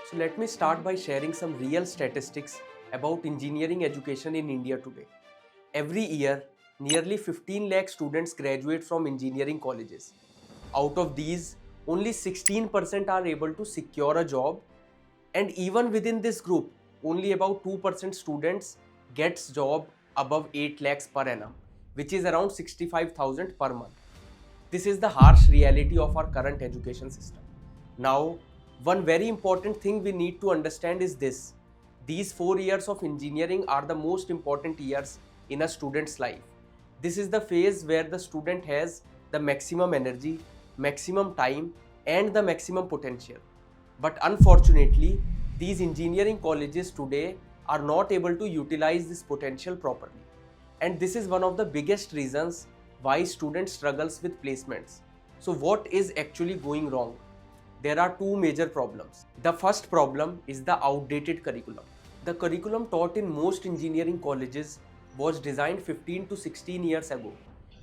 So let me start by sharing some real statistics about engineering education in India today. Every year, nearly 15 lakh students graduate from engineering colleges. Out of these, only 16% are able to secure a job, and even within this group, only about 2% students gets job above 8 lakhs per annum, which is around 65,000 per month. This is the harsh reality of our current education system. Now, one very important thing we need to understand is this. These 4 years of engineering are the most important years in a student's life. This is the phase where the student has the maximum energy, maximum time, and the maximum potential. But unfortunately, these engineering colleges today are not able to utilize this potential properly. And this is one of the biggest reasons why students struggles with placements. So what is actually going wrong? There are two major problems. The first problem is the outdated curriculum. The curriculum taught in most engineering colleges was designed 15 to 16 years ago,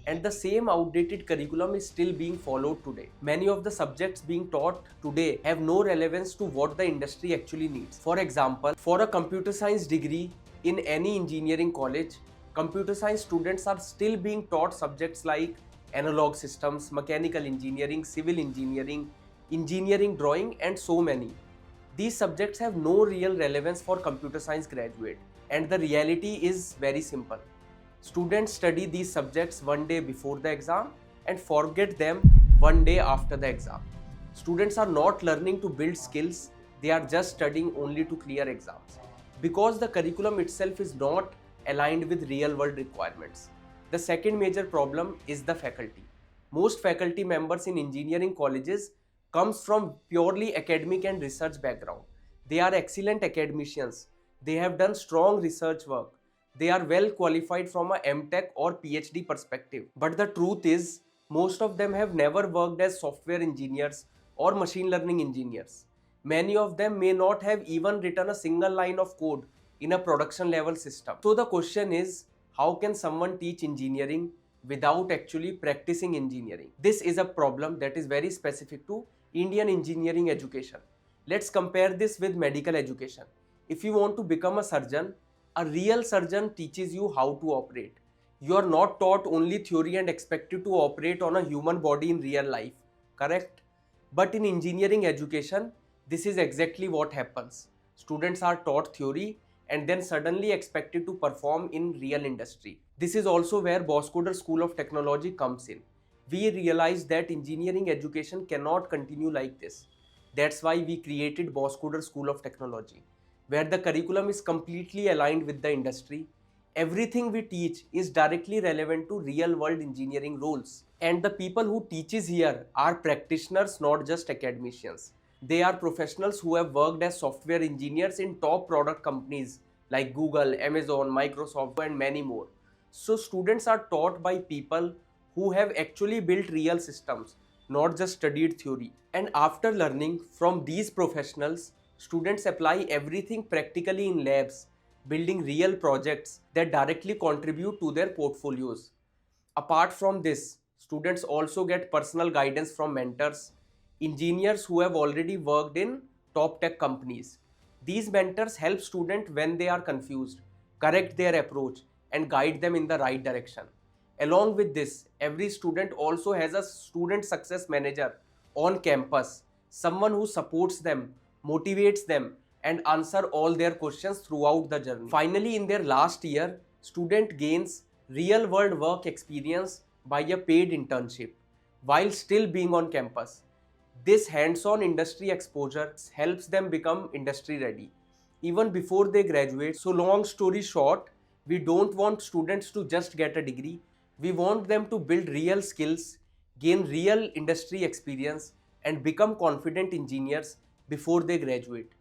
and the same outdated curriculum is still being followed today. Many of the subjects being taught today have no relevance to what the industry actually needs. For example, for a computer science degree in any engineering college, computer science students are still being taught subjects like analog systems, mechanical engineering, civil engineering, engineering drawing, and so many. These subjects have no real relevance for computer science graduate, and the reality is very simple. Students study these subjects one day before the exam and forget them one day after the exam. Students are not learning to build skills, they are just studying only to clear exams. Because the curriculum itself is not aligned with real world requirements. The second major problem is the faculty. Most faculty members in engineering colleges comes from purely academic and research background. They are excellent academicians. They have done strong research work. They are well qualified from a M.Tech or PhD perspective. But the truth is, most of them have never worked as software engineers or machine learning engineers. Many of them may not have even written a single line of code in a production level system. So the question is, how can someone teach engineering without actually practicing engineering? This is a problem that is very specific to Indian engineering education. Let's compare this with medical education. If you want to become a surgeon, a real surgeon teaches you how to operate. You are not taught only theory and expected to operate on a human body in real life, correct? But in engineering education, this is exactly what happens. Students are taught theory and then suddenly expected to perform in real industry. This is also where Bosscoder School of Technology comes in. We realized that engineering education cannot continue like this. That's why we created Bosscoder School of Technology, where the curriculum is completely aligned with the industry. Everything we teach is directly relevant to real-world engineering roles. And the people who teaches here are practitioners, not just academicians. They are professionals who have worked as software engineers in top product companies like Google, Amazon, Microsoft, and many more. So students are taught by people who have actually built real systems, not just studied theory. And after learning from these professionals, students apply everything practically in labs, building real projects that directly contribute to their portfolios. Apart from this, students also get personal guidance from mentors, engineers who have already worked in top tech companies. These mentors help students when they are confused, correct their approach, and guide them in the right direction. Along with this, every student also has a student success manager on campus, someone who supports them, motivates them, and answer all their questions throughout the journey. Finally, in their last year, student gains real world work experience by a paid internship while still being on campus. This hands-on industry exposure helps them become industry ready even before they graduate. So long story short, we don't want students to just get a degree. We want them to build real skills, gain real industry experience, and become confident engineers before they graduate.